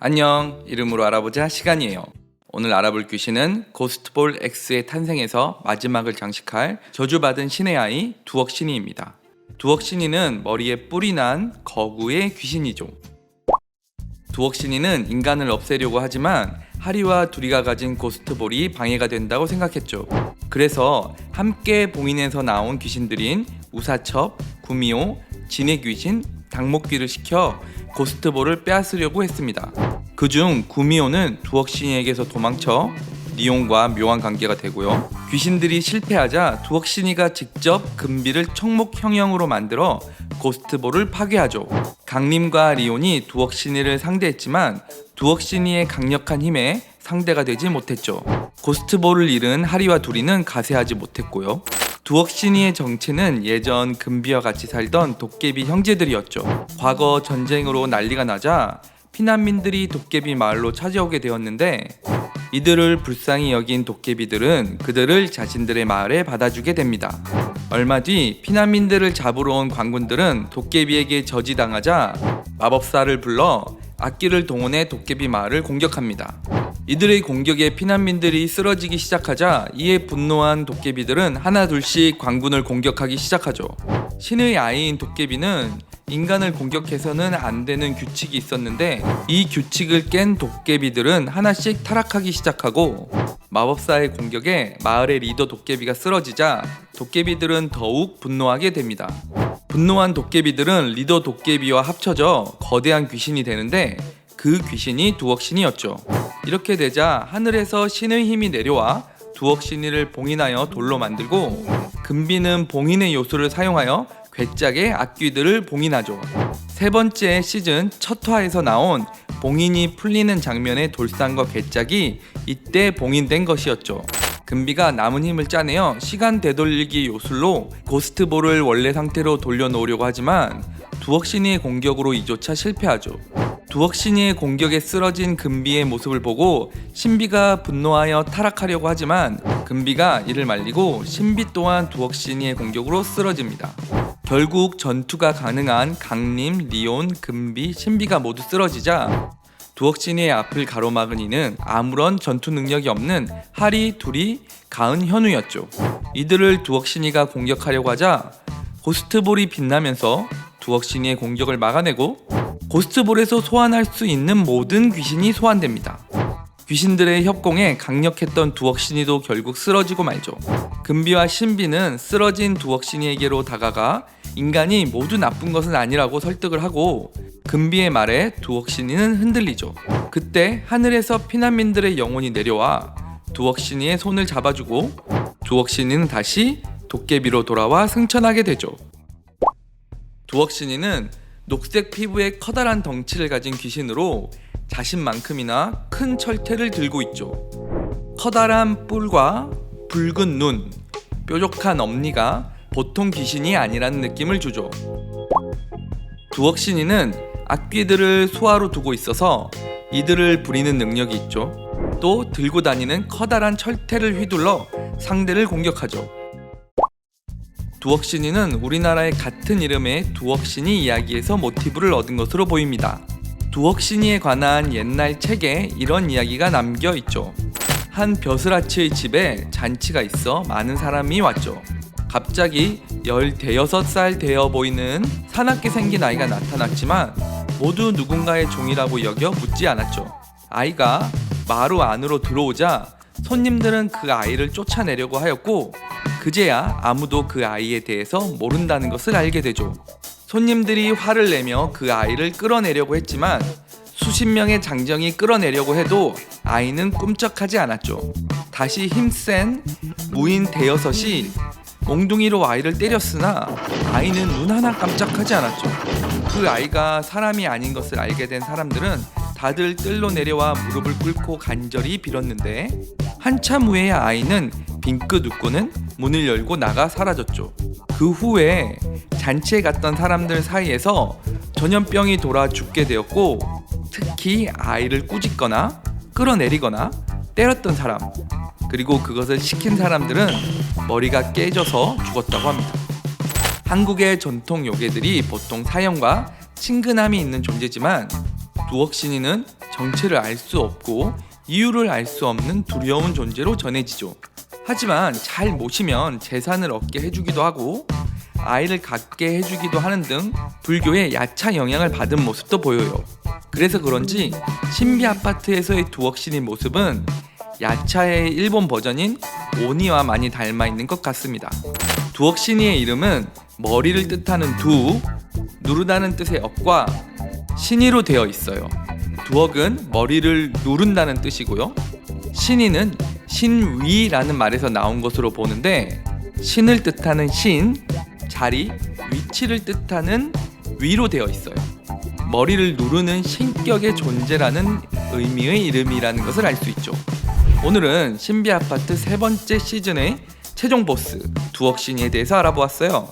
안녕, 이름으로 알아보자 시간이에요. 오늘 알아볼 귀신은 고스트볼 X의 탄생에서 마지막을 장식할 저주받은 신의 아이 두억신이입니다. 두억신이는 머리에 뿔이 난 거구의 귀신이죠. 두억신이는 인간을 없애려고 하지만 하리와 두리가 가진 고스트볼이 방해가 된다고 생각했죠. 그래서 함께 봉인해서 나온 귀신들인 우사첩, 구미호, 진의 귀신, 당목귀를 시켜 고스트볼을 빼앗으려고 했습니다. 그중 구미호는 두억신이에게서 도망쳐 리온과 묘한 관계가 되고요. 귀신들이 실패하자 두억신이가 직접 금비를 청목 형형으로 만들어 고스트볼을 파괴하죠. 강림과 리온이 두억신이를 상대했지만 두억신이의 강력한 힘에 상대가 되지 못했죠. 고스트볼을 잃은 하리와 두리는 가세하지 못했고요. 두억신이의 정체는 예전 금비와 같이 살던 도깨비 형제들이었죠. 과거 전쟁으로 난리가 나자 피난민들이 도깨비 마을로 찾아오게 되었는데 이들을 불쌍히 여긴 도깨비들은 그들을 자신들의 마을에 받아주게 됩니다. 얼마 뒤 피난민들을 잡으러 온 관군들은 도깨비에게 저지당하자 마법사를 불러 악기를 동원해 도깨비 마을을 공격합니다. 이들의 공격에 피난민들이 쓰러지기 시작하자 이에 분노한 도깨비들은 하나둘씩 관군을 공격하기 시작하죠. 신의 아이인 도깨비는 인간을 공격해서는 안 되는 규칙이 있었는데 이 규칙을 깬 도깨비들은 하나씩 타락하기 시작하고 마법사의 공격에 마을의 리더 도깨비가 쓰러지자 도깨비들은 더욱 분노하게 됩니다. 분노한 도깨비들은 리더 도깨비와 합쳐져 거대한 귀신이 되는데 그 귀신이 두억신이었죠. 이렇게 되자 하늘에서 신의 힘이 내려와 두억신이를 봉인하여 돌로 만들고 금비는 봉인의 요소를 사용하여 괴짝의 악귀들을 봉인하죠. 세 번째 시즌 첫 화에서 나온 봉인이 풀리는 장면의 돌산과 괴짝이 이때 봉인된 것이었죠. 금비가 남은 힘을 짜내어 시간 되돌리기 요술로 고스트볼을 원래 상태로 돌려놓으려고 하지만 두억신이의 공격으로 이조차 실패하죠. 두억신이의 공격에 쓰러진 금비의 모습을 보고 신비가 분노하여 타락하려고 하지만 금비가 이를 말리고 신비 또한 두억신이의 공격으로 쓰러집니다. 결국 전투가 가능한 강림, 리온, 금비, 신비가 모두 쓰러지자 두억신이의 앞을 가로막은 이는 아무런 전투 능력이 없는 하리, 두리, 가은, 현우였죠. 이들을 두억신이가 공격하려고 하자 고스트볼이 빛나면서 두억신이의 공격을 막아내고 고스트볼에서 소환할 수 있는 모든 귀신이 소환됩니다. 귀신들의 협공에 강력했던 두억신이도 결국 쓰러지고 말죠. 금비와 신비는 쓰러진 두억신이에게로 다가가 인간이 모두 나쁜 것은 아니라고 설득을 하고 금비의 말에 두억신이는 흔들리죠. 그때 하늘에서 피난민들의 영혼이 내려와 두억신이의 손을 잡아주고 두억신이는 다시 도깨비로 돌아와 승천하게 되죠. 두억신이는 녹색 피부에 커다란 덩치를 가진 귀신으로 자신만큼이나 큰 철퇴를 들고 있죠. 커다란 뿔과 붉은 눈, 뾰족한 엄니가 보통 귀신이 아니라는 느낌을 주죠. 두억신이는 악귀들을 소화로 두고 있어서 이들을 부리는 능력이 있죠. 또 들고 다니는 커다란 철퇴를 휘둘러 상대를 공격하죠. 두억신이는 우리나라의 같은 이름의 두억신이 이야기에서 모티브를 얻은 것으로 보입니다. 두억신이에 관한 옛날 책에 이런 이야기가 남겨 있죠. 한 벼슬아치의 집에 잔치가 있어 많은 사람이 왔죠. 갑자기 16살 되어 보이는 사납게 생긴 아이가 나타났지만 모두 누군가의 종이라고 여겨 묻지 않았죠. 아이가 마루 안으로 들어오자 손님들은 그 아이를 쫓아내려고 하였고 그제야 아무도 그 아이에 대해서 모른다는 것을 알게 되죠. 손님들이 화를 내며 그 아이를 끌어내려고 했지만 수십 명의 장정이 끌어내려고 해도 아이는 꿈쩍하지 않았죠. 다시 힘센 무인 대여섯이 몽둥이로 아이를 때렸으나 아이는 눈 하나 깜짝하지 않았죠. 그 아이가 사람이 아닌 것을 알게 된 사람들은 다들 뜰로 내려와 무릎을 꿇고 간절히 빌었는데 한참 후에 아이는 빙긋 웃고는 문을 열고 나가 사라졌죠. 그 후에 잔치에 갔던 사람들 사이에서 전염병이 돌아 죽게 되었고 특히 아이를 꾸짖거나 끌어내리거나 때렸던 사람 그리고 그것을 시킨 사람들은 머리가 깨져서 죽었다고 합니다. 한국의 전통 요괴들이 보통 사형과 친근함이 있는 존재지만 두억신이는 정체를 알 수 없고 이유를 알 수 없는 두려운 존재로 전해지죠. 하지만 잘 모시면 재산을 얻게 해주기도 하고 아이를 갖게 해주기도 하는 등 불교의 야차 영향을 받은 모습도 보여요. 그래서 그런지 신비 아파트에서의 두억신의 모습은 야차의 일본 버전인 오니와 많이 닮아 있는 것 같습니다. 두억신이의 이름은 머리를 뜻하는 두, 누르다는 뜻의 억과 신이로 되어 있어요. 두억은 머리를 누른다는 뜻이고요. 신이는 신위라는 말에서 나온 것으로 보는데 신을 뜻하는 신, 자리, 위치를 뜻하는 위로 되어 있어요. 머리를 누르는 신격의 존재라는 의미의 이름이라는 것을 알 수 있죠. 오늘은 신비 아파트 세 번째 시즌의 최종 보스 두억신이에 대해서 알아보았어요.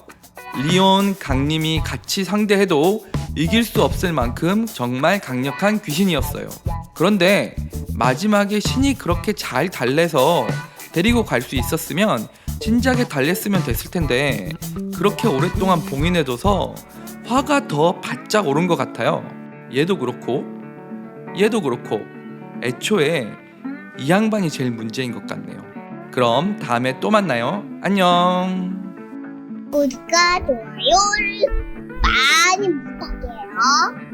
리온, 강림이 같이 상대해도 이길 수 없을 만큼 정말 강력한 귀신이었어요. 그런데 마지막에 신이 그렇게 잘 달래서 데리고 갈 수 있었으면 진작에 달랬으면 됐을 텐데 그렇게 오랫동안 봉인해둬서 화가 더 바짝 오른 것 같아요. 얘도 그렇고 애초에 이 양반이 제일 문제인 것 같네요. 그럼 다음에 또 만나요. 안녕. 구독과 좋아요를 많이 부탁해요.